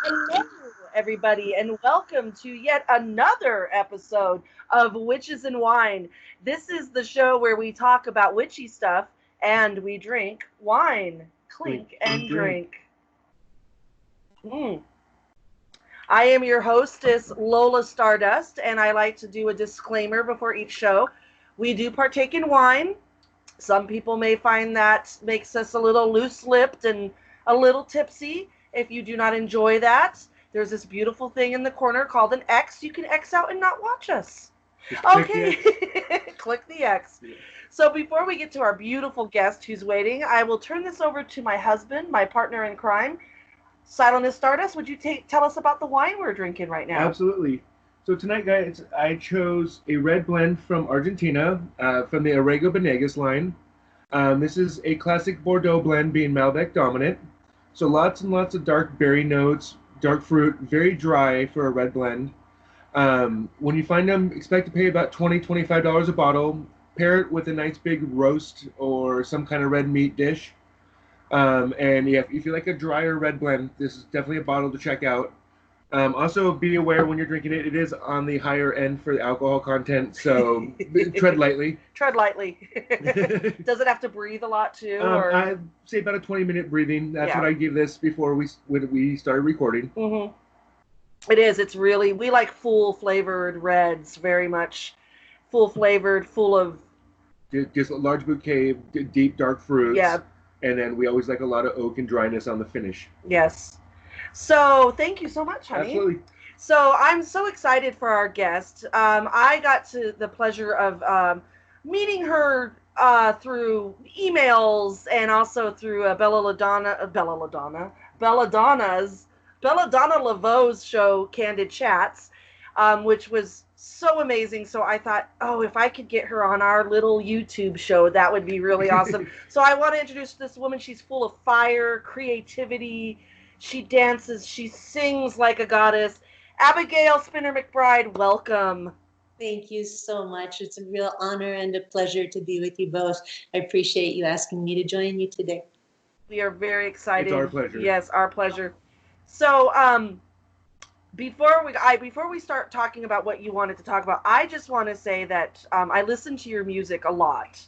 Hello, everybody, and welcome to yet another episode of Witches and Wine. This is the show where we talk about witchy stuff and we drink wine. Clink and drink. I am your hostess, Lola Stardust, and I like to do a disclaimer before each show. We do partake in wine. Some people may find that makes us a little loose-lipped and a little tipsy. If you do not enjoy that, there's this beautiful thing in the corner called an X. You can X out and not watch us. Okay. Click the X. Yeah. So before we get to our beautiful guest who's waiting, I will turn this over to my husband, my partner in crime. Silent Stardust, would you tell us about the wine we're drinking right now? Absolutely. So tonight, guys, I chose a red blend from Argentina, from the Arraigo Benegas line. This is a classic Bordeaux blend, being Malbec dominant. So lots and lots of dark berry notes, dark fruit, very dry for a red blend. When you find them, expect to pay about $20, $25 a bottle. Pair it with a nice big roast or some kind of red meat dish. And yeah, if you like a drier red blend, this is definitely a bottle to check out. Also, be aware when you're drinking it, it is on the higher end for the alcohol content, so tread lightly. Tread lightly. Does it have to breathe a lot too? I'd say about a 20-minute breathing. That's what I give this before we started recording. Mm-hmm. It is. It's really, we like full-flavored reds, very much full-flavored, full of... Just a large bouquet of deep, dark fruits. Yeah. And then we always like a lot of oak and dryness on the finish. Yes. So thank you so much, honey. Absolutely. So I'm so excited for our guest. I got the pleasure of meeting her through emails and also through Belladonna Laveau's show, Candid Chats, which was so amazing. So I thought, oh, if I could get her on our little YouTube show, that would be really awesome. So I want to introduce this woman. She's full of fire, creativity. She dances. She sings like a goddess. Abigail Spinner McBride, welcome. Thank you so much. It's a real honor and a pleasure to be with you both. I appreciate you asking me to join you today. We are very excited. It's our pleasure. Yes, our pleasure. So, before we start talking about what you wanted to talk about, I just want to say that I listen to your music a lot,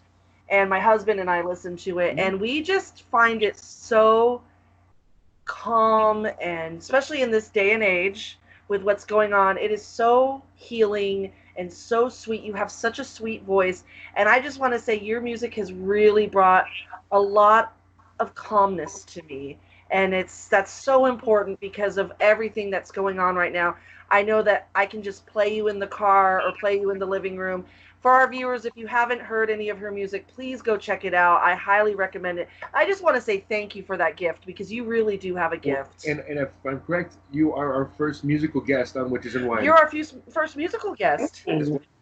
and my husband and I listen to it, and we just find it so calm, and especially in this day and age with what's going on, it is so healing and so sweet. You have such a sweet voice, and I just want to say your music has really brought a lot of calmness to me. And that's so important because of everything that's going on right now. I know that I can just play you in the car or play you in the living room. For our viewers, if you haven't heard any of her music, please go check it out. I highly recommend it. I just want to say thank you for that gift because you really do have a gift. And if I'm correct, you are our first musical guest on Witches and Wine. You're our first musical guest.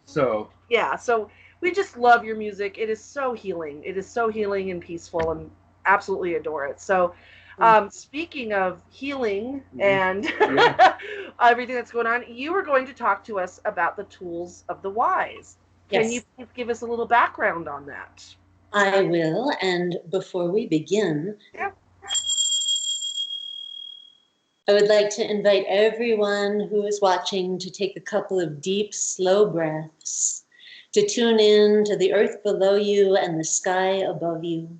So. Yeah, so we just love your music. It is so healing. It is so healing and peaceful, and absolutely adore it. So. Speaking of healing and everything that's going on, you were going to talk to us about the tools of the wise. Yes. Can you please give us a little background on that? I will. And before we begin, I would like to invite everyone who is watching to take a couple of deep, slow breaths, to tune in to the earth below you and the sky above you,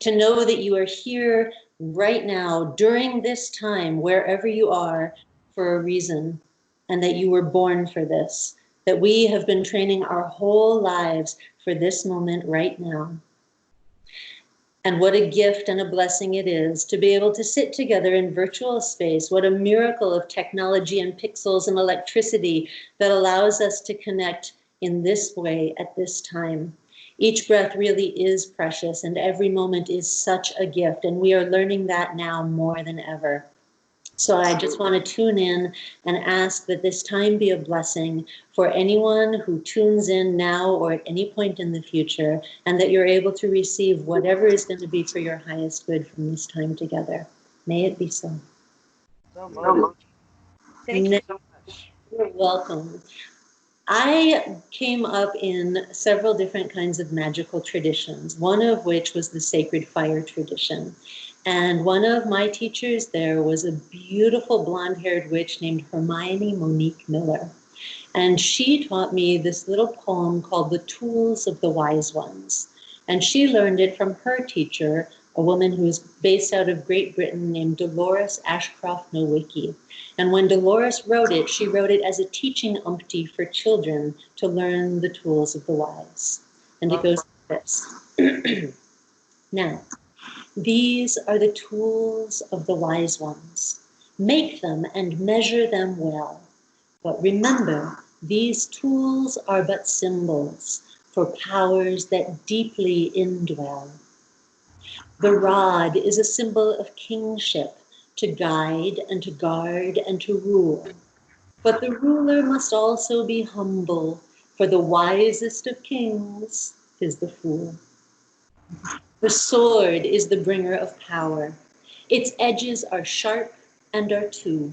to know that you are here right now, during this time, wherever you are, for a reason, and that you were born for this, that we have been training our whole lives for this moment right now. And what a gift and a blessing it is to be able to sit together in virtual space. What a miracle of technology and pixels and electricity that allows us to connect in this way at this time. Each breath really is precious, and every moment is such a gift, and we are learning that now more than ever. So I just want to tune in and ask that this time be a blessing for anyone who tunes in now or at any point in the future, and that you're able to receive whatever is going to be for your highest good from this time together. May it be so. Thank you so much. You're welcome. I came up in several different kinds of magical traditions, one of which was the sacred fire tradition. And one of my teachers there was a beautiful blonde-haired witch named Hermione Monique Miller. And she taught me this little poem called The Tools of the Wise Ones. And she learned it from her teacher, a woman who was based out of Great Britain named Dolores Ashcroft Nowicki. And when Dolores wrote it, she wrote it as a teaching umpty for children to learn the tools of the wise. And it goes like this. Now, these are the tools of the wise ones. Make them and measure them well. But remember, these tools are but symbols for powers that deeply indwell. The rod is a symbol of kingship, to guide and to guard and to rule. But the ruler must also be humble, for the wisest of kings is the fool. The sword is the bringer of power. Its edges are sharp and are two.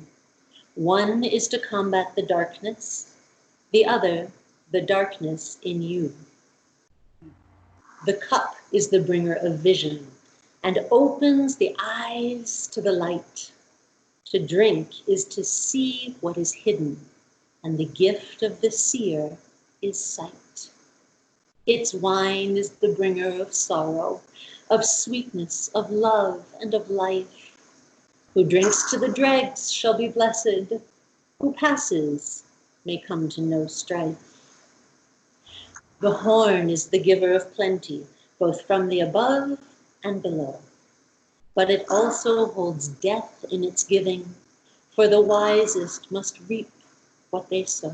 One is to combat the darkness, the other, the darkness in you. The cup is the bringer of vision and opens the eyes to the light. To drink is to see what is hidden, and the gift of the seer is sight. Its wine is the bringer of sorrow, of sweetness, of love, and of life. Who drinks to the dregs shall be blessed. Who passes may come to no strife. The horn is the giver of plenty, both from the above and below. But it also holds death in its giving, for the wisest must reap what they sow.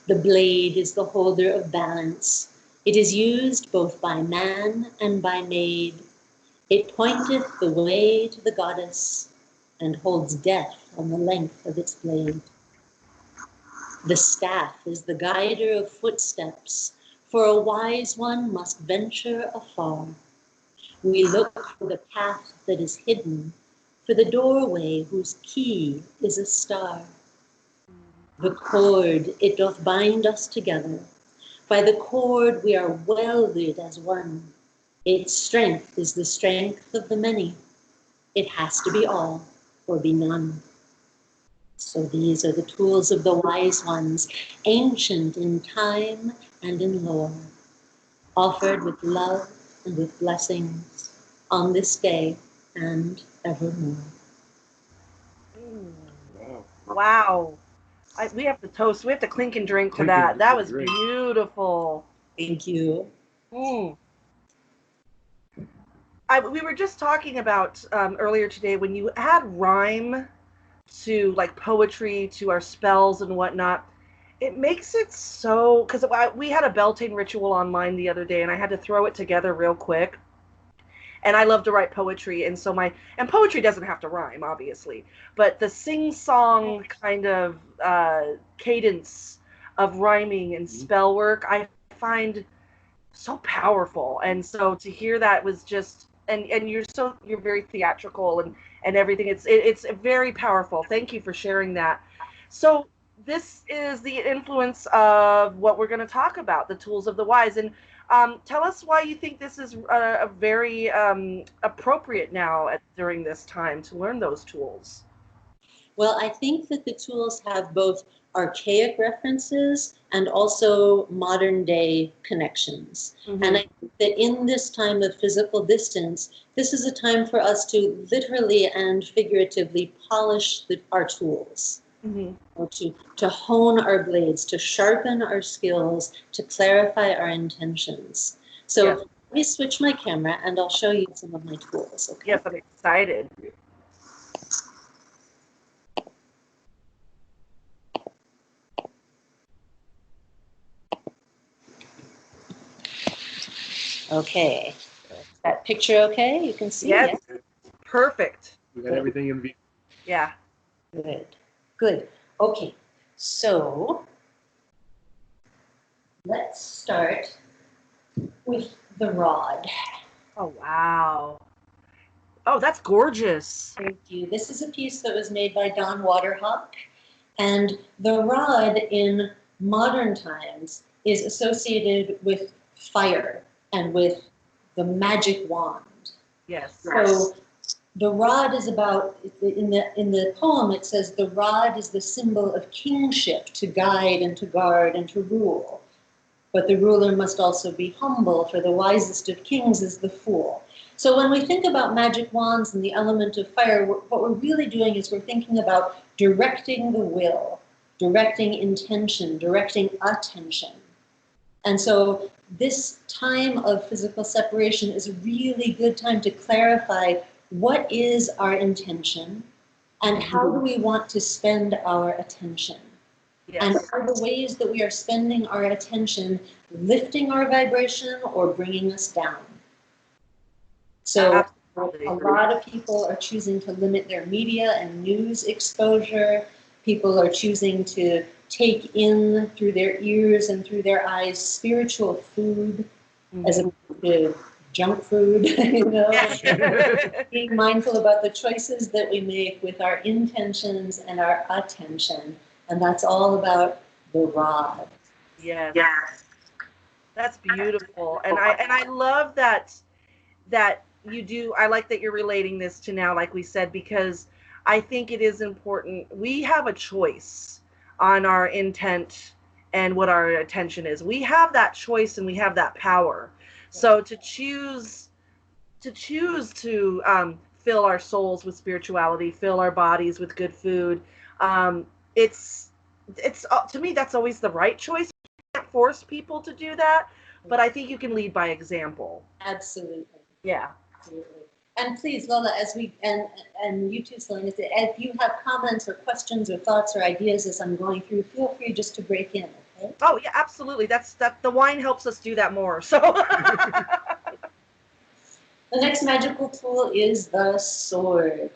The blade is the holder of balance. It is used both by man and by maid. It pointeth the way to the goddess and holds death on the length of its blade. The staff is the guider of footsteps, for a wise one must venture afar. We look for the path that is hidden, for the doorway whose key is a star. The cord, it doth bind us together. By the cord we are welded as one. Its strength is the strength of the many. It has to be all or be none. So these are the tools of the wise ones, ancient in time and in lore, offered with love and with blessings on this day and evermore. Wow. We have to toast. We have to clink and drink to that. That was beautiful. Thank you. We were just talking about earlier today, when you add rhyme to like poetry, to our spells and whatnot, it makes it so, because we had a Beltane ritual online the other day and I had to throw it together real quick. And I love to write poetry, and so and poetry doesn't have to rhyme, obviously, but the sing-song kind of cadence of rhyming and spell work I find so powerful. And so to hear that was just, and you're very theatrical and everything. It's very powerful. Thank you for sharing that. So this is the influence of what we're going to talk about, the tools of the wise. And tell us why you think this is a very appropriate now during this time to learn those tools. Well, I think that the tools have both archaic references and also modern day connections. Mm-hmm. And I think that in this time of physical distance, this is a time for us to literally and figuratively polish our tools. Mm-hmm. Or to hone our blades, to sharpen our skills, to clarify our intentions. So yes. Let me switch my camera and I'll show you some of my tools. Okay? Yes, I'm excited. Okay. Is that picture okay? You can see? Yes. Yeah? Perfect. We got everything in view. Yeah. Good. Okay, so let's start with the rod. Oh, wow. Oh, that's gorgeous. Thank you. This is a piece that was made by Don Waterhawk. And the rod in modern times is associated with fire and with the magic wand. Yes. So the rod is about, in the poem it says the rod is the symbol of kingship, to guide and to guard and to rule. But the ruler must also be humble, for the wisest of kings is the fool. So when we think about magic wands and the element of fire, what we're really doing is we're thinking about directing the will, directing intention, directing attention. And so this time of physical separation is a really good time to clarify what is our intention and how do we want to spend our attention. Yes. And are the ways that we are spending our attention lifting our vibration or bringing us down? So Absolutely. a lot of people are choosing to limit their media and news exposure. People are choosing to take in through their ears and through their eyes spiritual food as opposed to junk food, you know. Being mindful about the choices that we make with our intentions and our attention. And that's all about the rod. Yes. That's beautiful. And I love that you do. I like that you're relating this to now, like we said, because I think it is important. We have a choice on our intent and what our attention is. We have that choice and we have that power. So to choose to fill our souls with spirituality, fill our bodies with good food, it's to me that's always the right choice. You can't force people to do that, but I think you can lead by example. Absolutely. Yeah. Absolutely. And please, Lola, as we and you too, Selena, if you have comments or questions or thoughts or ideas as I'm going through, feel free just to break in. Okay? Oh yeah, absolutely. That the wine helps us do that more. So. The next magical tool is the sword.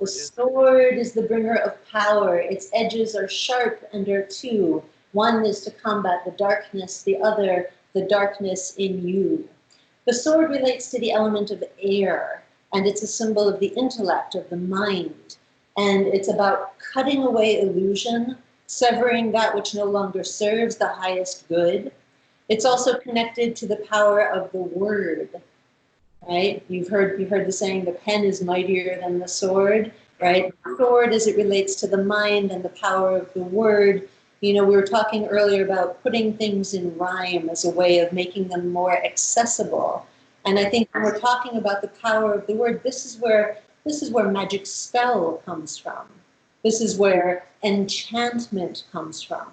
The sword is the bringer of power. Its edges are sharp and are two. One is to combat the darkness, the other, the darkness in you. The sword relates to the element of air, and it's a symbol of the intellect, of the mind. And it's about cutting away illusion, severing that which no longer serves the highest good. It's also connected to the power of the word. Right? You've heard the saying, the pen is mightier than the sword, right? The sword as it relates to the mind and the power of the word. You know, we were talking earlier about putting things in rhyme as a way of making them more accessible. And I think when we're talking about the power of the word, this is where magic spell comes from. This is where enchantment comes from.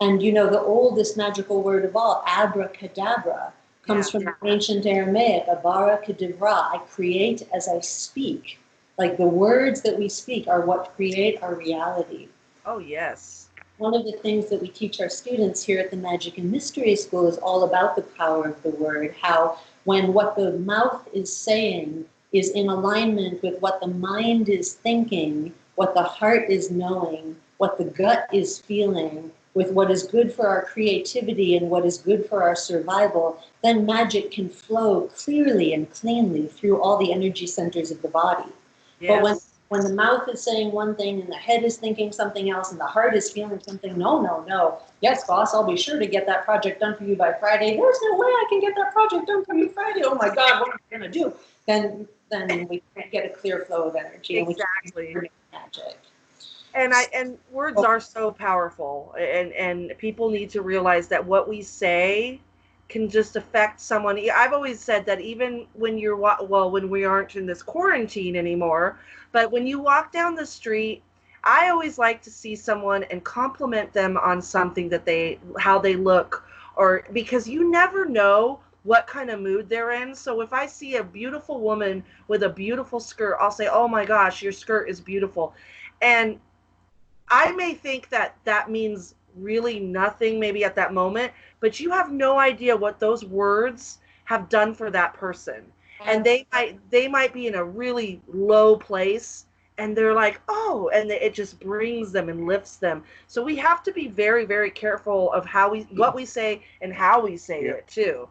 And you know, the oldest magical word of all, abracadabra, comes from the ancient Aramaic, avara kedivra, I create as I speak. Like the words that we speak are what create our reality. Oh, yes. One of the things that we teach our students here at the Magic and Mystery School is all about the power of the word, how when what the mouth is saying is in alignment with what the mind is thinking, what the heart is knowing, what the gut is feeling, with what is good for our creativity and what is good for our survival, then magic can flow clearly and cleanly through all the energy centers of the body. Yes. But when the mouth is saying one thing and the head is thinking something else and the heart is feeling something, no. Yes, boss, I'll be sure to get that project done for you by Friday. There's no way I can get that project done for you Friday. Oh my God, what am I going to do? Then we can't get a clear flow of energy. Exactly. And we can't magic. And words are so powerful, and people need to realize that what we say can just affect someone. I've always said that even when when we aren't in this quarantine anymore, but when you walk down the street, I always like to see someone and compliment them on something how they look, or because you never know what kind of mood they're in. So if I see a beautiful woman with a beautiful skirt, I'll say, "Oh my gosh, your skirt is beautiful." And I may think that means really nothing maybe at that moment, but you have no idea what those words have done for that person. And they might be in a really low place and they're like, "Oh," and it just brings them and lifts them. So we have to be very, very careful of what we say and how we say it too.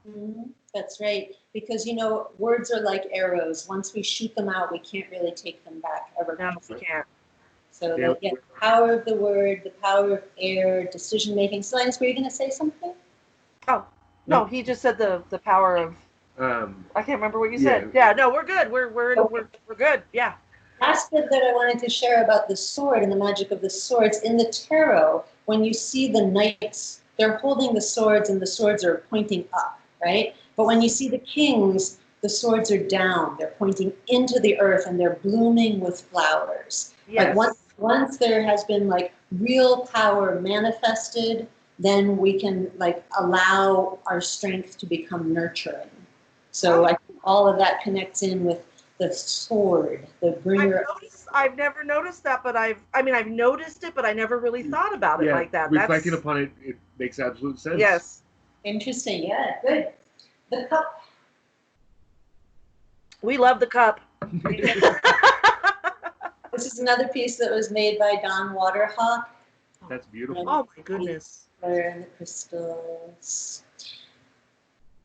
Mm-hmm. That's right. Because, you know, words are like arrows. Once we shoot them out, we can't really take them back ever. No, we can't. So the power of the word, the power of air, decision making. Linus, were you going to say something? Oh, no, he just said the power of I can't remember what you said. Yeah, no, we're good. We're good. Yeah. Last bit that I wanted to share about the sword and the magic of the swords. In the tarot, when you see the knights, they're holding the swords and the swords are pointing up, right? But when you see the kings, the swords are down. They're pointing into the earth and they're blooming with flowers. Yes. Like once there has been like real power manifested, then we can like allow our strength to become nurturing. So I think all of that connects in with the sword, the bringer. I've never noticed that, but I've noticed it, but I never really thought about it like that. Reflecting upon it, it makes absolute sense. Yes. Interesting. Yeah, good. The cup. We love the cup. This is another piece that was made by Don Waterhawk. That's beautiful. Oh my goodness. And the crystals.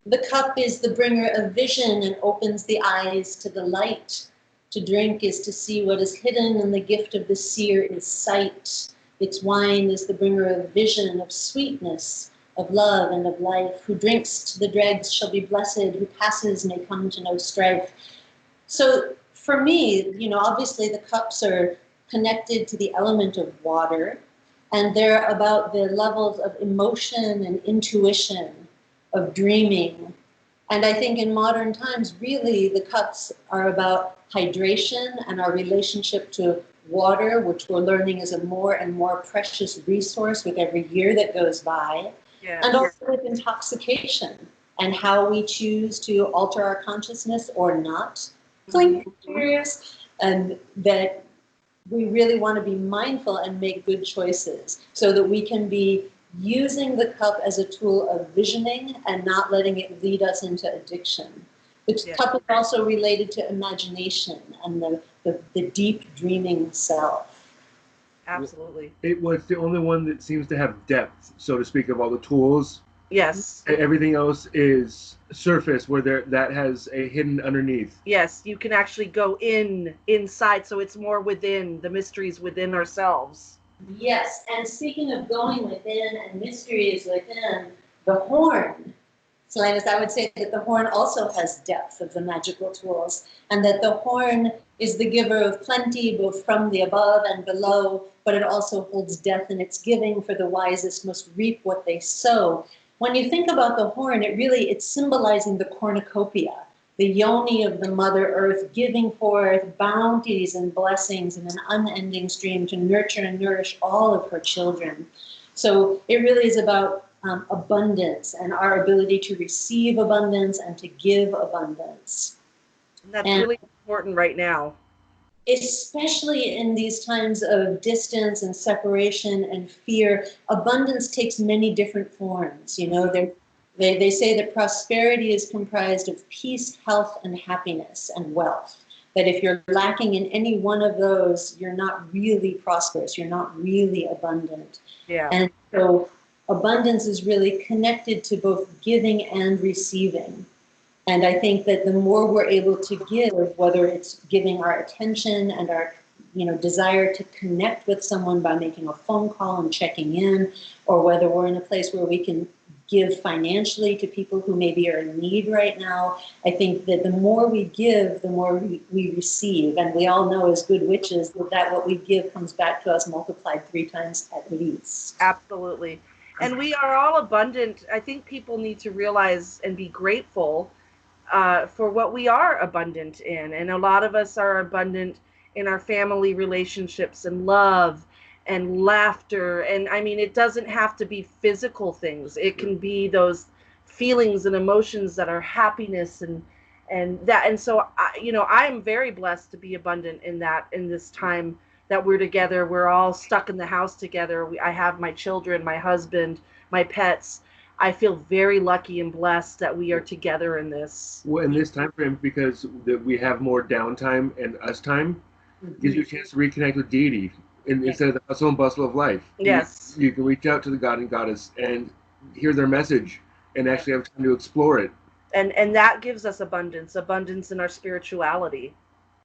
The cup is the bringer of vision and opens the eyes to the light. To drink is to see what is hidden, and the gift of the seer is sight. Its wine is the bringer of vision, of sweetness, of love, and of life. Who drinks to the dregs shall be blessed, who passes may come to no strife. So for me, obviously the cups are connected to the element of water, and they're about the levels of emotion and intuition, of dreaming. And I think in modern times, really, the cups are about hydration and our relationship to water, which we're learning is a more and more precious resource with every year that goes by. Yeah. And also with intoxication and how we choose to alter our consciousness or not. Curious, and that we really want to be mindful and make good choices so that we can be using the cup as a tool of visioning and not letting it lead us into addiction. The cup is also related to imagination and the deep dreaming self. Absolutely. It was the only one that seems to have depth, so to speak, of all the tools. Yes. Everything else is surface, where that has a hidden underneath. Yes, you can actually go inside, so it's more within, the mysteries within ourselves. Yes, and speaking of going within and mysteries within, the horn, Selenas, I would say that the horn also has depth of the magical tools, and that the horn is the giver of plenty, both from the above and below, but it also holds death in its giving, for the wisest must reap what they sow. When you think about the horn, it's symbolizing the cornucopia, the yoni of the Mother Earth, giving forth bounties and blessings in an unending stream to nurture and nourish all of her children. So it really is about abundance and our ability to receive abundance and to give abundance. And that's really important right now. Especially in these times of distance and separation and fear, abundance takes many different forms. They say that prosperity is comprised of peace, health, and happiness, and wealth. That if you're lacking in any one of those, you're not really prosperous, you're not really abundant. Yeah. And so abundance is really connected to both giving and receiving. And I think that the more we're able to give, whether it's giving our attention and our desire to connect with someone by making a phone call and checking in, or whether we're in a place where we can give financially to people who maybe are in need right now, I think that the more we give, the more we receive. And we all know as good witches that what we give comes back to us multiplied 3 times at least. Absolutely. And we are all abundant. I think people need to realize and be grateful for what we are abundant in. And a lot of us are abundant in our family relationships and love and laughter. And I mean, it doesn't have to be physical things. It can be those feelings and emotions that are happiness and that. And so, I'm very blessed to be abundant in that, in this time that we're together. We're all stuck in the house together. I have my children, my husband, my pets. I feel very lucky and blessed that we are together in this. Well, in this time frame, because we have more downtime and us time, gives you a chance to reconnect with deity instead of the hustle and bustle of life. Yes. You can reach out to the god and goddess and hear their message and actually have time to explore it. And that gives us abundance in our spirituality.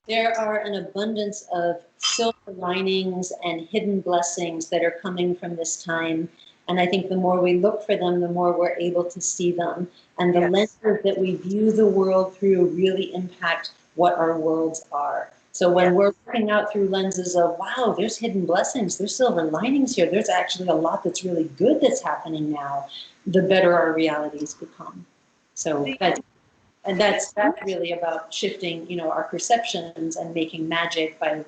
There are an abundance of silver linings and hidden blessings that are coming from this time. And I think the more we look for them, the more we're able to see them. And the Yes. lenses that we view the world through really impact what our worlds are. So when we're looking out through lenses of, wow, there's hidden blessings, there's silver linings here, there's actually a lot that's really good that's happening now, the better our realities become. So that's really about shifting, you know, our perceptions and making magic by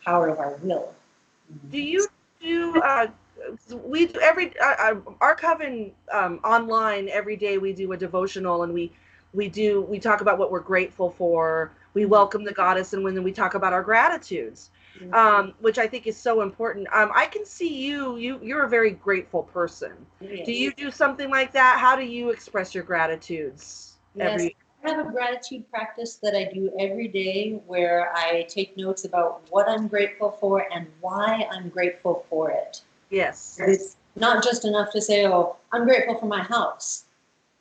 power of our will. Do you do we do our coven online every day we do a devotional, and we talk about what we're grateful for. We welcome the goddess, and then we talk about our gratitudes, which I think is so important. I can see you're a very grateful person. Yes. Do you do something like that? How do you express your gratitudes? Yes, I have a gratitude practice that I do every day where I take notes about what I'm grateful for and why I'm grateful for it. Yes. It's not just enough to say, oh, I'm grateful for my house.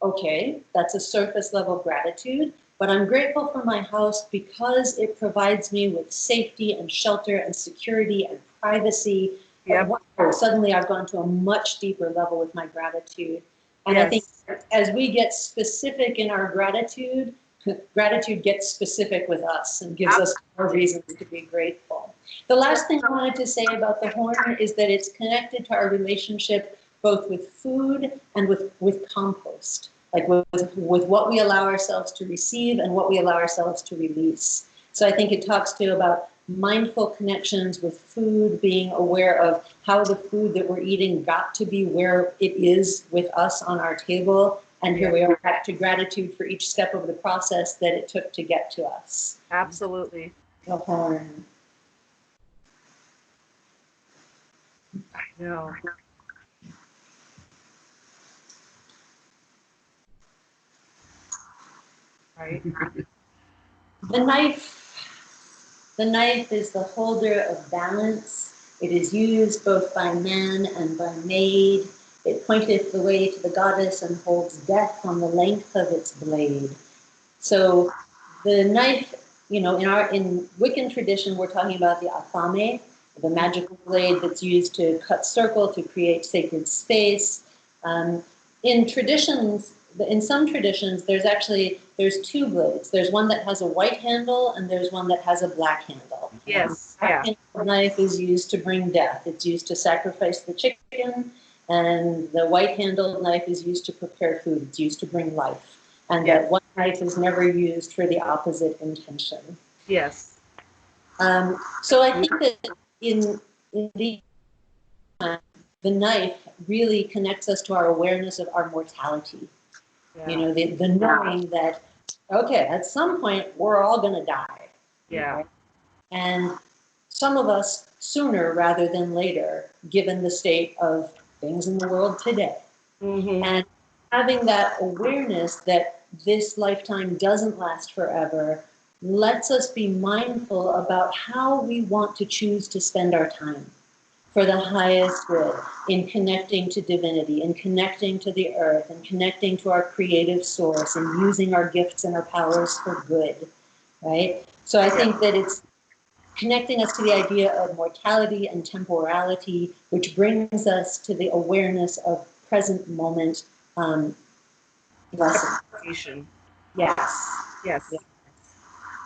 Okay, that's a surface level gratitude, but I'm grateful for my house because it provides me with safety and shelter and security and privacy. Yep. Wow, suddenly I've gone to a much deeper level with my gratitude. And Yes. I think as we get specific in our gratitude, gratitude gets specific with us and gives us more reasons to be grateful. The last thing I wanted to say about the horn is that it's connected to our relationship both with food and with compost, like with what we allow ourselves to receive and what we allow ourselves to release. So I think it talks to about mindful connections with food, being aware of how the food that we're eating got to be where it is with us on our table. And here we are back to gratitude for each step of the process that it took to get to us. Absolutely. The horn. I know. Right. The knife is the holder of balance. It is used both by man and by maid. It pointeth the way to the goddess and holds death on the length of its blade. So the knife, you know, in Wiccan tradition, we're talking about the afame, the magical blade that's used to cut circle, to create sacred space. In some traditions, there's two blades. There's one that has a white handle and there's one that has a black handle. Yes. The black handle knife is used to bring death. It's used to sacrifice the chicken, and the white handled knife is used to prepare food. It's used to bring life. And that one knife is never used for the opposite intention. Yes. So I think that in the knife really connects us to our awareness of our mortality. Yeah. You know, the knowing that, okay, at some point we're all going to die. Yeah. Right? And some of us sooner rather than later, given the state of things in the world today. Mm-hmm. And having that awareness that this lifetime doesn't last forever lets us be mindful about how we want to choose to spend our time for the highest good, in connecting to divinity, in connecting to the earth, and connecting to our creative source, and using our gifts and our powers for good, right? So I think that it's connecting us to the idea of mortality and temporality, which brings us to the awareness of present moment blessing. Yes. Yes.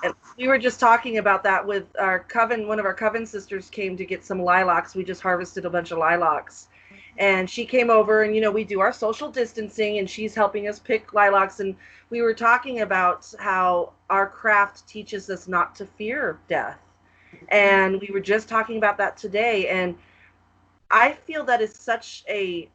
And we were just talking about that with our coven. One of our coven sisters came to get some lilacs. We just harvested a bunch of lilacs. And she came over, and, you know, we do our social distancing, and she's helping us pick lilacs. And we were talking about how our craft teaches us not to fear death. And we were just talking about that today. And I feel that is such a,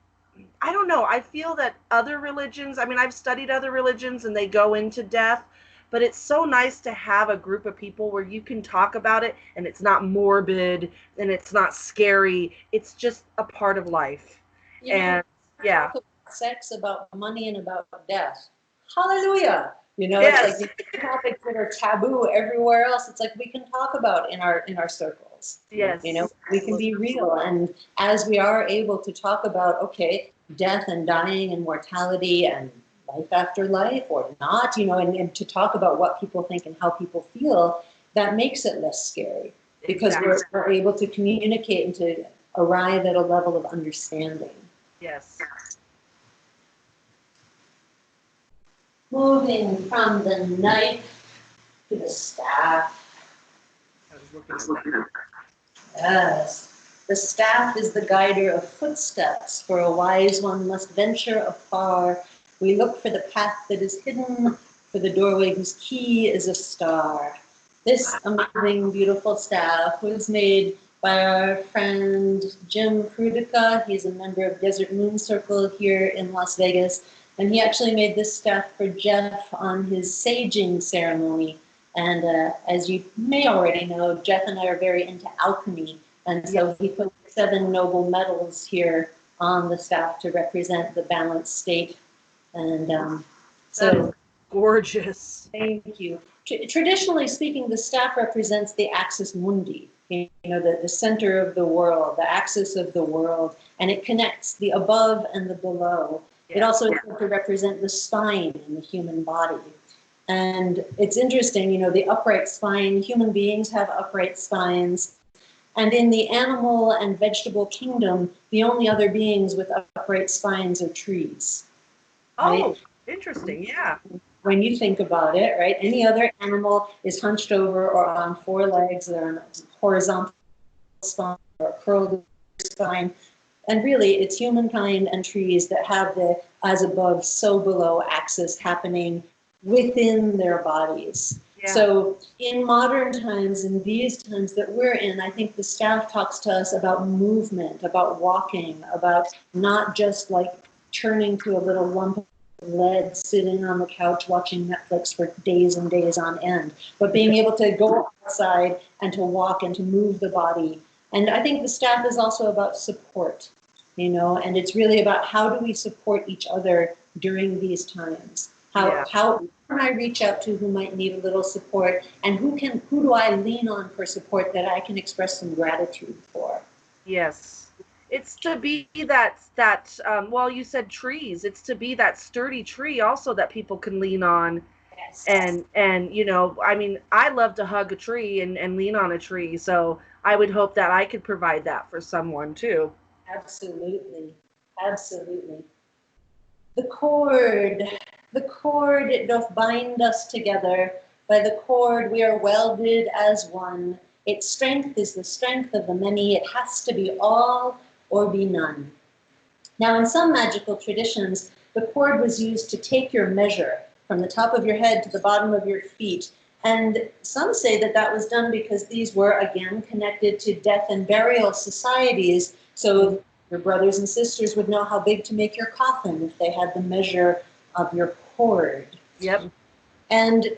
I don't know, I feel that other religions, I mean, I've studied other religions and they go into death, but it's so nice to have a group of people where you can talk about it and it's not morbid and it's not scary. It's just a part of life. You know, talk about sex, about money, and about death. Hallelujah. You know, it's like the topics that are taboo everywhere else. It's like we can talk about in our circles. Yes. You know, we can be real. And as we are able to talk about, okay, death and dying and mortality and life after life or not, you know, and to talk about what people think and how people feel, that makes it less scary because we're able to communicate and to arrive at a level of understanding. Yes. Moving from the knife to the staff. I was looking at that. Yes. The staff is the guider of footsteps, for a wise one must venture afar. We look for the path that is hidden, for the doorway whose key is a star. This amazing, beautiful staff was made by our friend Jim Prudica. He's a member of Desert Moon Circle here in Las Vegas. And he actually made this staff for Jeff on his saging ceremony. And as you may already know, Jeff and I are very into alchemy. And so he put 7 noble metals here on the staff to represent the balanced state. And so, gorgeous. Thank you. Traditionally speaking, the staff represents the axis mundi, you know, the center of the world, the axis of the world, and it connects the above and the below. It also is to represent the spine in the human body. And it's interesting, you know, the upright spine, human beings have upright spines. And in the animal and vegetable kingdom, the only other beings with upright spines are trees. Right? Oh, interesting, yeah. When you think about it, right? Any other animal is hunched over or on 4 legs, they're on a horizontal spine or a curled spine. And really, it's humankind and trees that have the as above, so below axis happening within their bodies. Yeah. So in modern times, in these times that we're in, I think the staff talks to us about movement, about walking, about not just like turning to a little lump of lead sitting on the couch watching Netflix for days and days on end, but being able to go outside and to walk and to move the body. And I think the staff is also about support, you know, and it's really about how do we support each other during these times? How can I reach out to who might need a little support, and who do I lean on for support that I can express some gratitude for? Yes, it's to be that well, you said trees. It's to be that sturdy tree also that people can lean on. Yes. And you know, I mean, I love to hug a tree and lean on a tree, so I would hope that I could provide that for someone too. Absolutely, absolutely. The cord. The cord, it doth bind us together. By the cord we are welded as one. Its strength is the strength of the many. It has to be all or be none. Now, in some magical traditions, the cord was used to take your measure from the top of your head to the bottom of your feet. And some say that that was done because these were, again, connected to death and burial societies. So your brothers and sisters would know how big to make your coffin if they had the measure of your cord. Yep. And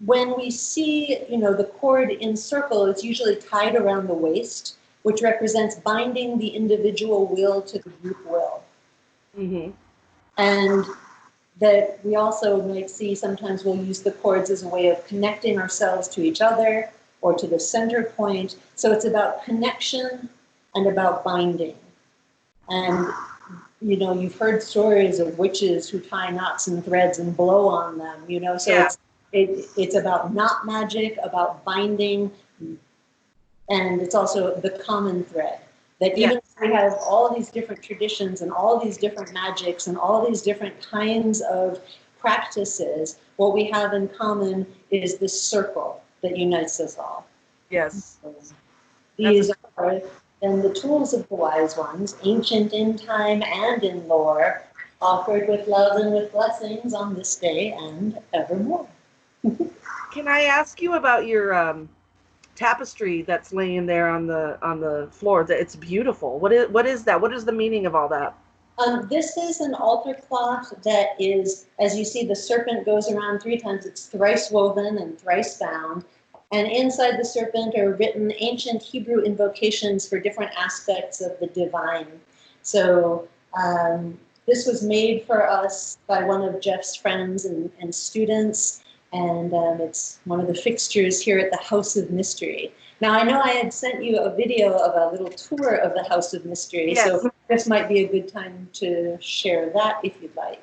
when we see, you know, the cord in circle, it's usually tied around the waist, which represents binding the individual will to the group will. Mm-hmm. And that we also might see sometimes we'll use the cords as a way of connecting ourselves to each other or to the center point. So it's about connection and about binding. And you know, you've heard stories of witches who tie knots and threads and blow on them, you know, so it's about knot magic, about binding, and it's also the common thread. That even if we have all these different traditions and all these different magics and all these different kinds of practices, what we have in common is this circle that unites us all. Yes. These are then the tools of the wise ones, ancient in time and in lore, offered with love and with blessings on this day and evermore. Can I ask you about your tapestry that's laying there on the floor? It's beautiful. What is that? What is the meaning of all that? This is an altar cloth that is, as you see, the serpent goes around 3 times. It's thrice woven and thrice bound. And inside the serpent are written ancient Hebrew invocations for different aspects of the divine. So this was made for us by one of Jeff's friends and students. And it's one of the fixtures here at the House of Mystery. Now, I know I had sent you a video of a little tour of the House of Mystery. Yes. So this might be a good time to share that if you'd like.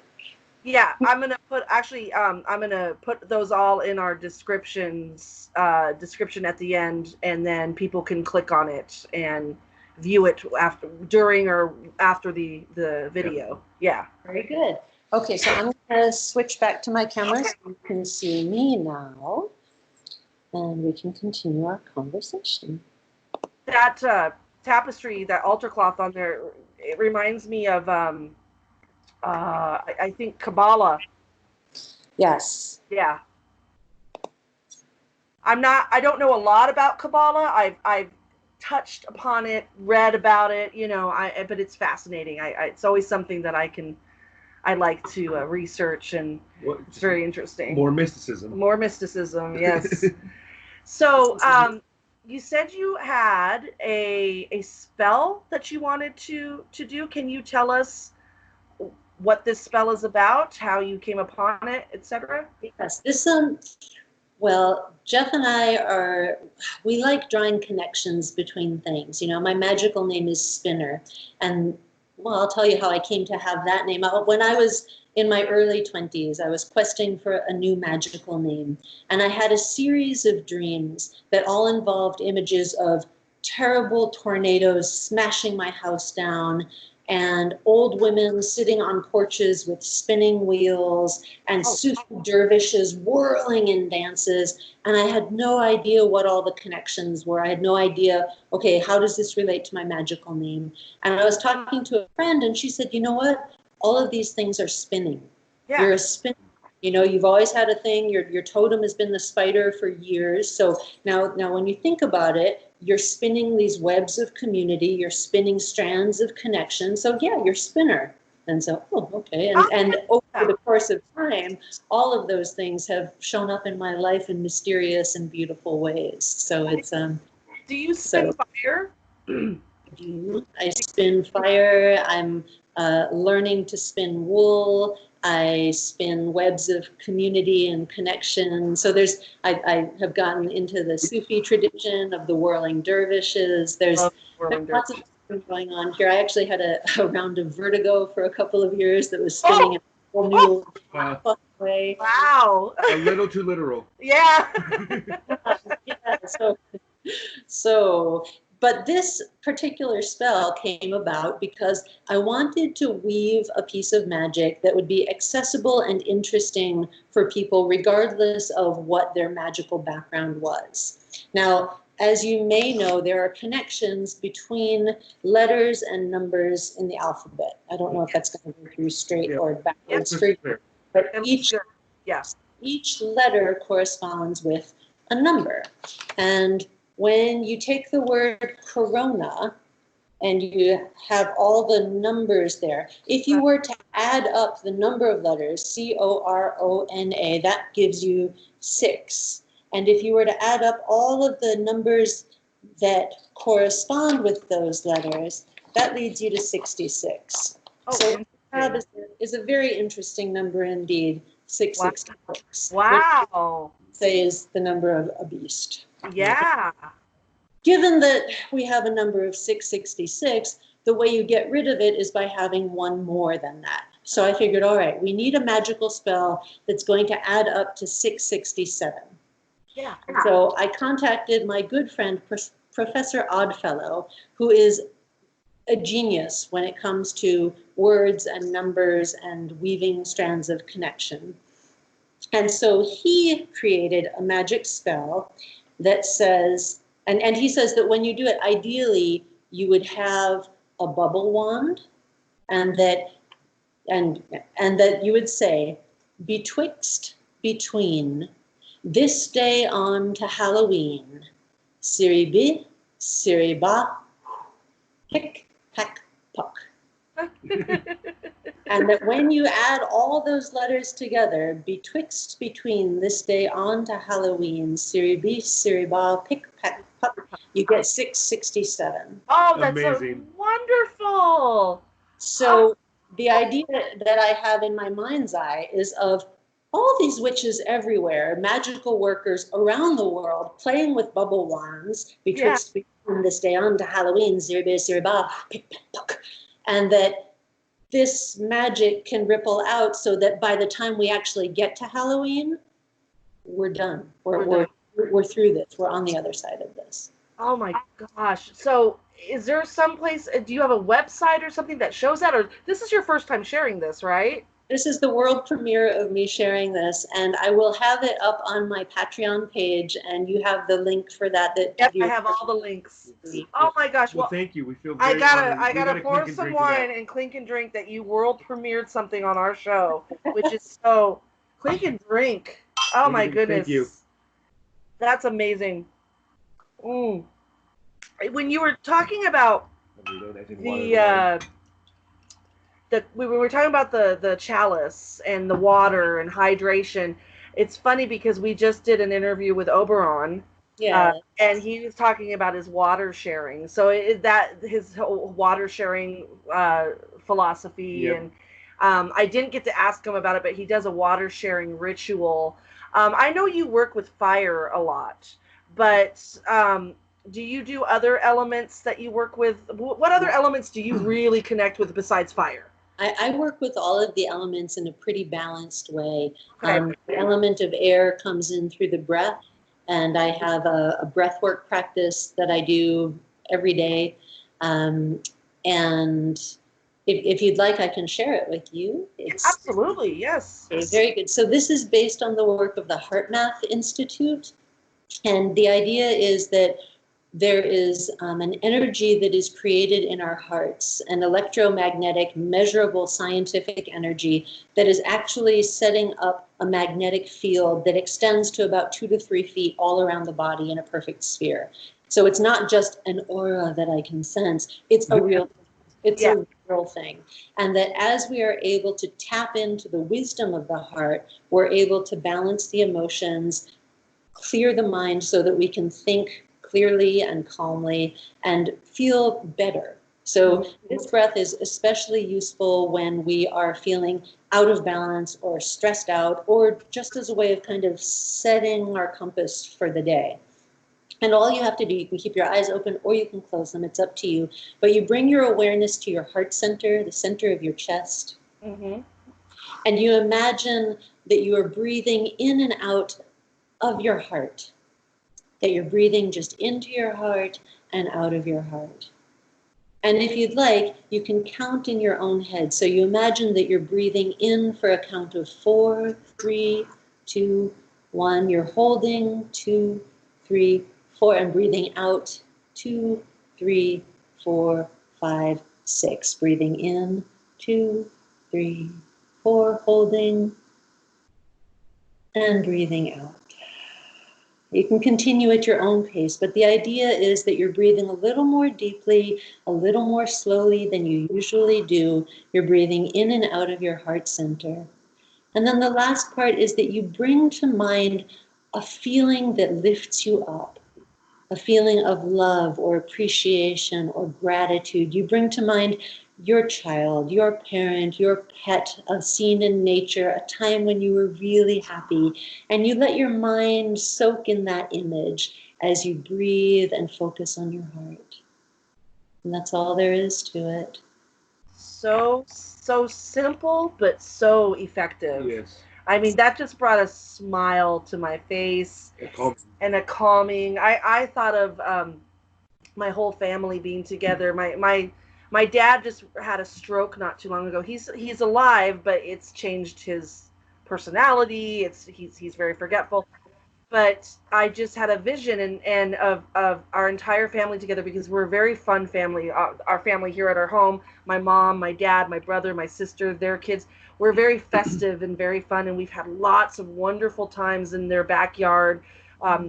Yeah, I'm gonna put those all in our description at the end, and then people can click on it and view it during or after the video. Yeah. Very good. Okay, so I'm going to switch back to my camera so you can see me now, and we can continue our conversation. That tapestry, that altar cloth on there, it reminds me of I think Kabbalah. Yes. Yeah. I don't know a lot about Kabbalah. I've touched upon it, read about it, but it's fascinating. It's always something that I like to research, and it's very interesting. More mysticism. More mysticism, yes. So, you said you had a spell that you wanted to do. Can you tell us what this spell is about, how you came upon it, etc.? Yes, this well, Jeff and we like drawing connections between things. My magical name is Spinner, and well, I'll tell you how I came to have that name. When I was in my early 20s, I was questing for a new magical name, and I had a series of dreams that all involved images of terrible tornadoes smashing my house down, and old women sitting on porches with spinning wheels, and Sufi dervishes whirling in dances. And I had no idea what all the connections were. I had no idea, okay, how does this relate to my magical name? And I was talking to a friend, and she said, you know what? All of these things are spinning. Yeah. You're a spinner. You've always had a thing. Your totem has been the spider for years. So now when you think about it, you're spinning these webs of community. You're spinning strands of connection. So yeah, you're spinner. And so, okay. And over the course of time, all of those things have shown up in my life in mysterious and beautiful ways. So it's Do you spin fire? I spin fire. I'm learning to spin wool. I spin webs of community and connection. So I have gotten into the Sufi tradition of the whirling dervishes. There's lots of things going on here. I actually had a round of vertigo for a couple of years that was spinning in a whole new way. Wow. A little too literal. Yeah. But this particular spell came about because I wanted to weave a piece of magic that would be accessible and interesting for people regardless of what their magical background was. Now, as you may know, there are connections between letters and numbers in the alphabet. I don't know if that's going to go through straight or backwards for you, but each letter corresponds with a number. And when you take the word corona and you have all the numbers there, if you were to add up the number of letters, C-O-R-O-N-A, that gives you 6. And if you were to add up all of the numbers that correspond with those letters, that leads you to 66. So that is a very interesting number indeed, 666. Wow. Say is the number of a beast. Yeah. Given that we have a number of 666, the way you get rid of it is by having one more than that. So I figured, all right, we need a magical spell that's going to add up to 667. Yeah. So I contacted my good friend, Professor Oddfellow, who is a genius when it comes to words and numbers and weaving strands of connection. And so he created a magic spell that says, and he says that when you do it, ideally, you would have a bubble wand, and that you would say, between, this day on to Halloween, Siribi, Siriba, pick, pack, puck. And that when you add all those letters together, between this day on to Halloween, Siribi, Siriba, pick, pack, puck, you get 667. Oh, that's so wonderful. So the idea that I have in my mind's eye is of all these witches everywhere, magical workers around the world, playing with bubble wands between this day on to Halloween, Siribi, Siriba, pick, pack, puck, and that this magic can ripple out so that by the time we actually get to Halloween, we're done. We're through this. We're on the other side of this. Oh my gosh. So is there some place, do you have a website or something that shows that? Or this is your first time sharing this, right? This is the world premiere of me sharing this, and I will have it up on my Patreon page, and you have the link for that. Yep, I have all the links. Oh my gosh. Well, Well, thank you. We feel I very gotta, honored. I We gotta gotta pour clink and some drink to that. wine and clink and drink that you world premiered something on our show, which is so clink and drink. Oh my goodness. Thank you. That's amazing. Mm. When you were talking about we were talking about the chalice and the water and hydration. It's funny because we just did an interview with Oberon. Yeah. And he was talking about his water sharing. So that his whole water sharing philosophy. Yep. And I didn't get to ask him about it, but he does a water sharing ritual. I know you work with fire a lot, but do you do other elements that you work with? What other elements do you really connect with besides fire? I work with all of the elements in a pretty balanced way. Okay. The element of air comes in through the breath, and I have a breathwork practice that I do every day. And if you'd like, I can share it with you. Absolutely, yes. Okay, very good. So this is based on the work of the HeartMath Institute. And the idea is that there is an energy that is created in our hearts, an electromagnetic, measurable scientific energy that is actually setting up a magnetic field that extends to about 2 to 3 feet all around the body in a perfect sphere. So it's not just an aura that I can sense, it's a real thing. And that as we are able to tap into the wisdom of the heart, we're able to balance the emotions, clear the mind so that we can think clearly and calmly and feel better. So this breath is especially useful when we are feeling out of balance or stressed out, or just as a way of kind of setting our compass for the day. And all you have to do, you can keep your eyes open or you can close them, it's up to you. But you bring your awareness to your heart center, the center of your chest. Mm-hmm. And you imagine that you are breathing in and out of your heart, that you're breathing just into your heart and out of your heart. And if you'd like, you can count in your own head. So you imagine that you're breathing in for a count of 4, 3, 2, 1. You're holding 2, 3, 4, and breathing out 2, 3, 4, 5, 6. Breathing in 2, 3, 4, holding, and breathing out. You can continue at your own pace, but the idea is that you're breathing a little more deeply, a little more slowly than you usually do. You're breathing in and out of your heart center. And then the last part is that you bring to mind a feeling that lifts you up, a feeling of love or appreciation or gratitude. You bring to mind your child, your parent, your pet, a scene in nature, a time when you were really happy, and you let your mind soak in that image as you breathe and focus on your heart. And that's all there is to it. So simple, but so effective. Yes. I mean, that just brought a smile to my face and a calming. I thought of my whole family being together. My dad just had a stroke not too long ago. He's alive, but it's changed his personality. He's very forgetful. But I just had a vision and of our entire family together, because we're a very fun family. Our family here at our home, my mom, my dad, my brother, my sister, their kids, we're very festive and very fun, and we've had lots of wonderful times in their backyard,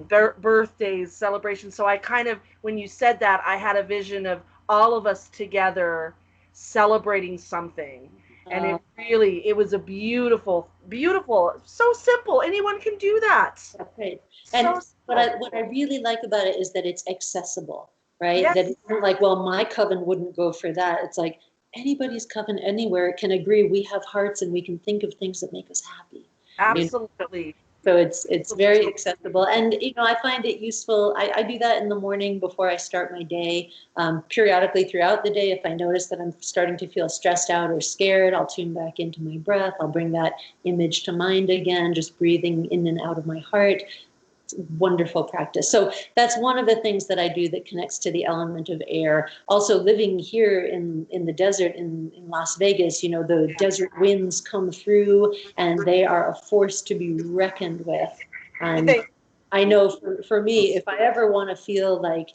birthdays, celebrations. So I kind of, when you said that, I had a vision of all of us together celebrating something. And it was a beautiful, so simple. Anyone can do that. Right. And what I really like about it is that it's accessible, right? Yes. That it's not like, well, my coven wouldn't go for that. It's like anybody's coven anywhere can agree we have hearts and we can think of things that make us happy. Absolutely. So it's very accessible, and I find it useful. I do that in the morning before I start my day. Periodically throughout the day, if I notice that I'm starting to feel stressed out or scared, I'll tune back into my breath. I'll bring that image to mind again, just breathing in and out of my heart. wonderful practice. So that's one of the things that I do that connects to the element of air. Also, living here in the desert in Las Vegas, you know, the desert winds come through and they are a force to be reckoned with. And I know for me, if I ever want to feel like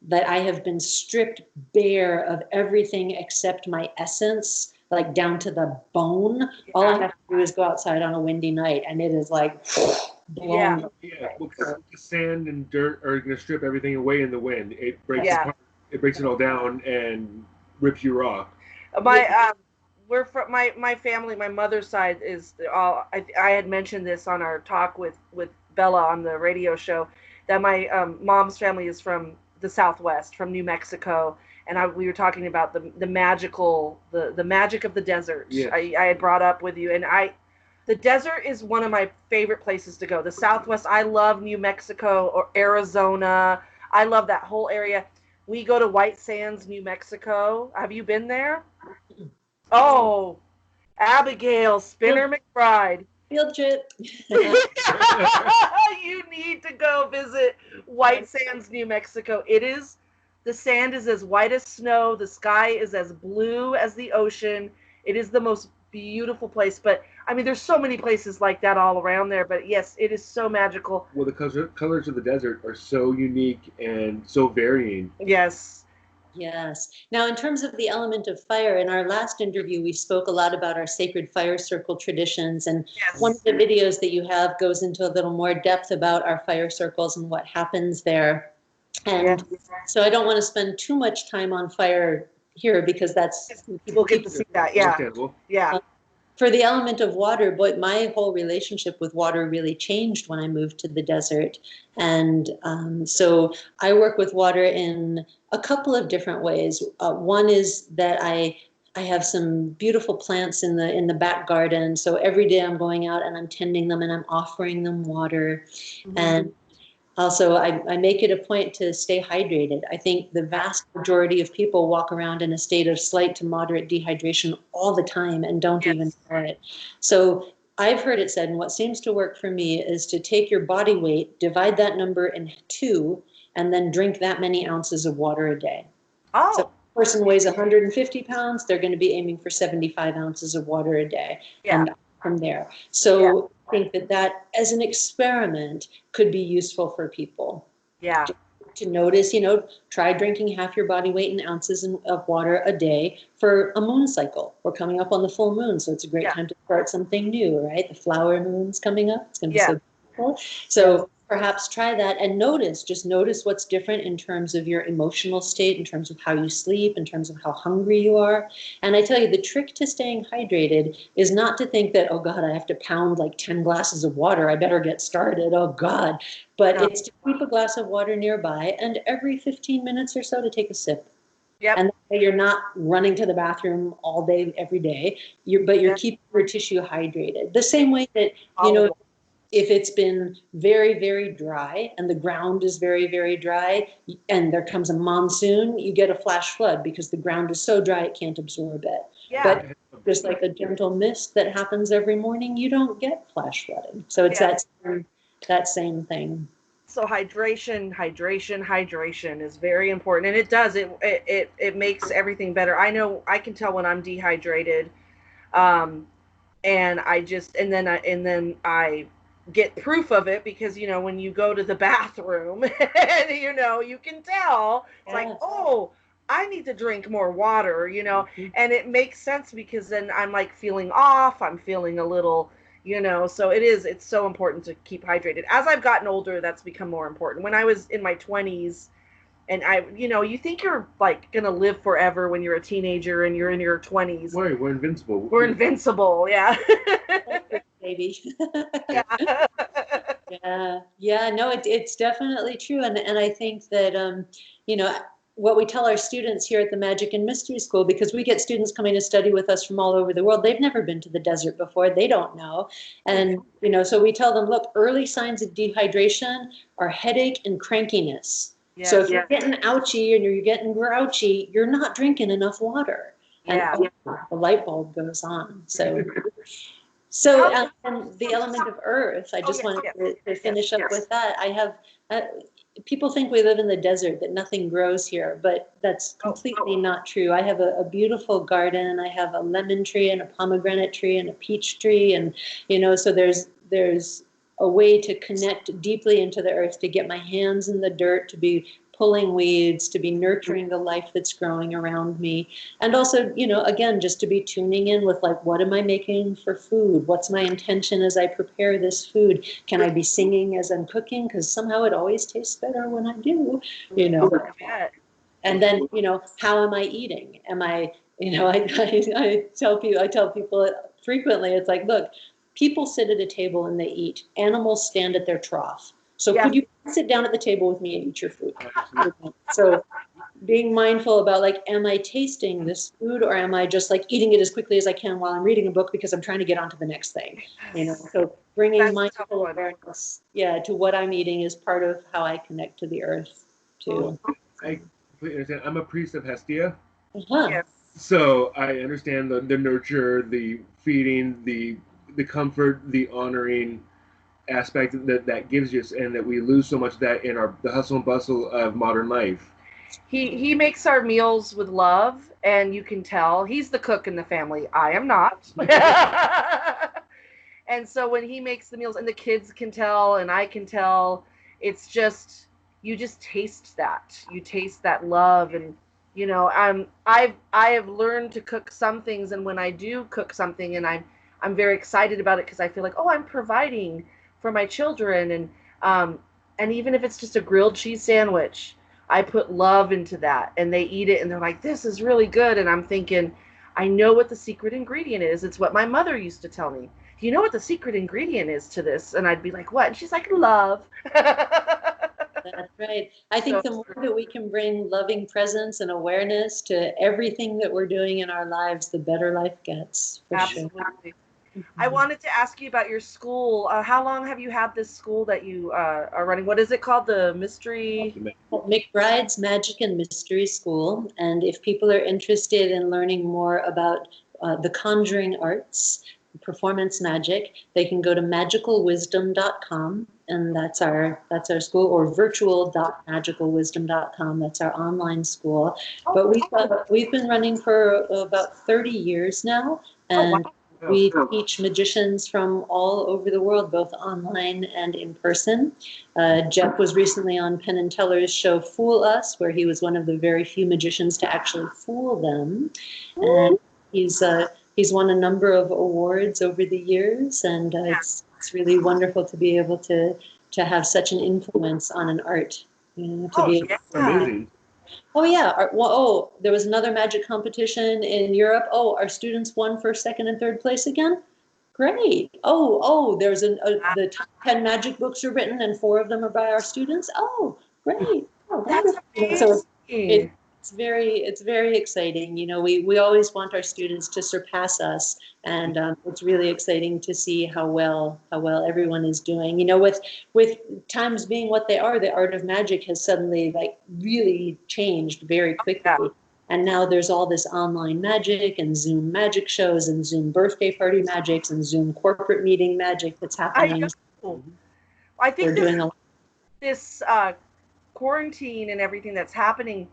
that I have been stripped bare of everything except my essence, like down to the bone, all I have to do is go outside on a windy night and it is like blown. Yeah, because the sand and dirt are going to strip everything away in the wind. It breaks apart, it breaks it all down and rips you raw. We're from my family. My mother's side is all. I had mentioned this on our talk with Bella on the radio show, that my mom's family is from the Southwest, from New Mexico, and we were talking about the magic of the desert. Yes. I had brought up with you, and the desert is one of my favorite places to go. The Southwest, I love New Mexico or Arizona. I love that whole area. We go to White Sands, New Mexico. Have you been there? Oh, Abigail Spinner McBride. Field trip. You need to go visit White Sands, New Mexico. The sand is as white as snow. The sky is as blue as the ocean. It is the most beautiful place. But I mean, there's so many places like that all around there. But yes, it is so magical. Well, the colors of the desert are so unique and so varying. Yes. Yes. Now, in terms of the element of fire, in our last interview, we spoke a lot about our sacred fire circle traditions. And one of the videos that you have goes into a little more depth about our fire circles and what happens there. And so I don't want to spend too much time on fire here because we'll get to see that. Yeah. For the element of water, but my whole relationship with water really changed when I moved to the desert. And so I work with water in a couple of different ways. One is that I have some beautiful plants in the back garden. So every day I'm going out and I'm tending them and I'm offering them water. Mm-hmm. And also, I make it a point to stay hydrated. I think the vast majority of people walk around in a state of slight to moderate dehydration all the time and don't even know it. So I've heard it said, and what seems to work for me is to take your body weight, divide that number in 2, and then drink that many ounces of water a day. Oh. So if a person weighs 150 pounds, they're going to be aiming for 75 ounces of water a day. Yeah. And from there. So I think that as an experiment could be useful for people. Yeah. To notice, try drinking half your body weight in ounces of water a day for a moon cycle. We're coming up on the full moon, so it's a great time to start something new, right? The flower moon's coming up. It's going to be so beautiful. So perhaps try that and just notice what's different in terms of your emotional state, in terms of how you sleep, in terms of how hungry you are. And I tell you, the trick to staying hydrated is not to think that, oh God, I have to pound like 10 glasses of water. I better get started. Oh God. But it's to keep a glass of water nearby and every 15 minutes or so to take a sip. Yep. And that way you're not running to the bathroom all day, every day, but you're keeping your tissue hydrated. The same way that, if it's been very, very dry and the ground is very, very dry and there comes a monsoon, you get a flash flood because the ground is so dry it can't absorb it. Yeah. But just like a gentle mist that happens every morning, you don't get flash flooding. So it's that same thing. So hydration is very important, and it does it makes everything better. I know I can tell when I'm dehydrated, and then I get proof of it because when you go to the bathroom and you can tell it's like, oh, I need to drink more water, and it makes sense because then I'm like feeling off, I'm feeling a little, so it's so important to keep hydrated. As I've gotten older, that's become more important. When I was in my 20s and you think you're like going to live forever when you're a teenager and you're in your 20s. Right, we're invincible. We're invincible, yeah. Baby. No, it's definitely true. And I think that, what we tell our students here at the Magic and Mystery School, because we get students coming to study with us from all over the world. They've never been to the desert before. They don't know. And, so we tell them, look, early signs of dehydration are headache and crankiness. Yeah, so if you're getting ouchy and you're getting grouchy, you're not drinking enough water. And the light bulb goes on. So So, and the element of earth, I just yes, wanted to finish up with that. I have, people think we live in the desert, that nothing grows here, but that's completely not true. I have a beautiful garden. I have a lemon tree and a pomegranate tree and a peach tree. And, you know, so there's a way to connect deeply into the earth, to get my hands in the dirt, to be pulling weeds, to be nurturing the life that's growing around me. And also, you know, again, just to be tuning in with like, what am I making for food? What's my intention as I prepare this food? Can I be singing as I'm cooking? Because somehow it always tastes better when I do, you know. And then, you know, how am I eating? Am I, you know, I tell people frequently, it's like, look, people sit at a table and they eat. Animals stand at their trough. So could you sit down at the table with me and eat your food? So being mindful about like, am I tasting this food, or am I just like eating it as quickly as I can while I'm reading a book because I'm trying to get on to the next thing? You know, so bringing mindful awareness, to what I'm eating is part of how I connect to the earth too. I completely understand. I'm a priest of Hestia. Yes. So I understand the nurture, the feeding, the comfort, the honoring aspect that gives us, and that we lose so much of that in the hustle and bustle of modern life. He makes our meals with love, and you can tell he's the cook in the family. I am not. And so when he makes the meals, and the kids can tell, and I can tell, it's just, you just taste that. You taste that love. And you know, I have learned to cook some things, and when I do cook something, and I'm very excited about it, because I feel like, oh, I'm providing for my children. And even if it's just a grilled cheese sandwich, I put love into that, and they eat it and they're like, this is really good. And I'm thinking, I know what the secret ingredient is. It's what my mother used to tell me. Do you know what the secret ingredient is to this? And I'd be like, what? And she's like, love. That's right. I think the more that we can bring loving presence and awareness to everything that we're doing in our lives, the better life gets. For Absolutely. Sure. I wanted to ask you about your school. How long have you had this school that you are running? What is it called? The Mystery? McBride's Magic and Mystery School. And if people are interested in learning more about the conjuring arts, performance magic, they can go to magicalwisdom.com, and that's our school, or virtual.magicalwisdom.com. That's our online school. But we've been running for about 30 years now, and we teach magicians from all over the world, both online and in person. Jeff was recently on Penn and Teller's show Fool Us, where he was one of the very few magicians to actually fool them. And he's won a number of awards over the years, and it's really wonderful to be able to have such an influence on an art. You know, to be amazing. Oh yeah. There was another magic competition in Europe. Oh, our students won first, second, and third place again. Great. There's the top 10 magic books are written, and 4 of them are by our students. Oh, great. Oh, that's amazing. So it's very exciting. You know, we always want our students to surpass us, and it's really exciting to see how well everyone is doing. You know, with times being what they are, the art of magic has suddenly like really changed very quickly. And now there's all this online magic and Zoom magic shows and Zoom birthday party magics and Zoom corporate meeting magic that's happening. I think this quarantine and everything that's happening,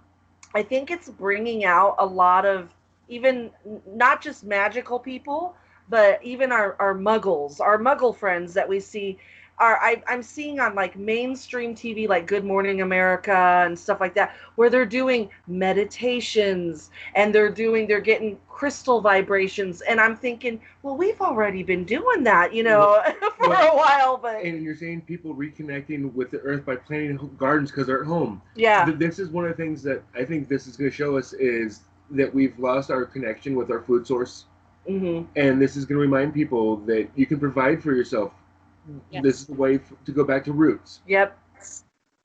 I think it's bringing out a lot of, even not just magical people, but even our muggles, our muggle friends that we see. I'm seeing on like mainstream TV, like Good Morning America and stuff like that, where they're doing meditations and they're getting crystal vibrations. And I'm thinking, well, we've already been doing that, you know, for a while. But and you're saying people reconnecting with the earth by planting gardens because they're at home. Yeah. This is one of the things that I think this is going to show us, is that we've lost our connection with our food source. Mm-hmm. And this is going to remind people that you can provide for yourself. Yes. This is the way to go back to roots. Yep.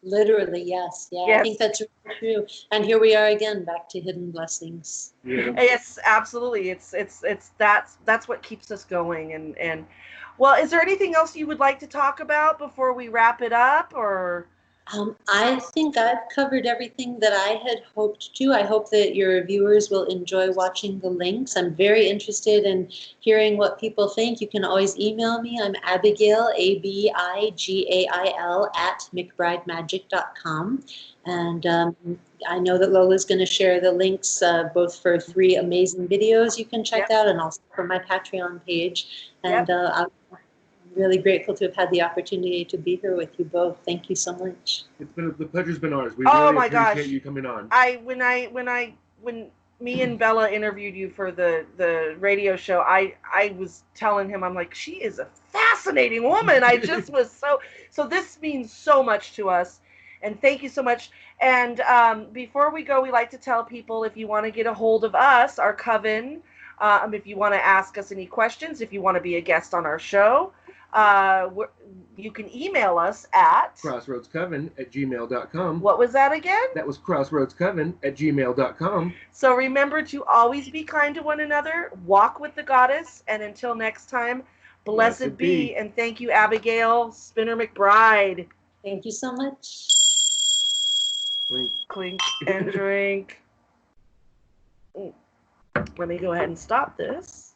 Literally, yes. Yeah, yes. I think that's really true. And here we are again, back to hidden blessings. Yeah. Yes, absolutely. That's what keeps us going. And well, is there anything else you would like to talk about before we wrap it up, or? I think I've covered everything that I had hoped to. I hope that your viewers will enjoy watching the links. I'm very interested in hearing what people think. You can always email me. I'm Abigail, Abigail, at McBrideMagic.com. And I know that Lola's going to share the links both for 3 amazing videos you can check out and also for my Patreon page. And I'm really grateful to have had the opportunity to be here with you both. Thank you so much. It's been the pleasure's been ours. We Oh really my appreciate gosh. you coming on. When me and Bella interviewed you for the radio show, I was telling him, I'm like, she is a fascinating woman. I just was so this means so much to us, and thank you so much. And before we go, we like to tell people, if you want to get a hold of us, our coven, if you want to ask us any questions, if you want to be a guest on our show, you can email us at crossroadscoven@gmail.com. What was that again? That was crossroadscoven@gmail.com. So remember to always be kind to one another, walk with the goddess, and until next time, blessed be. And thank you, Abigail Spinner McBride. Thank you so much. Clink. Clink and drink. Let me go ahead and stop this.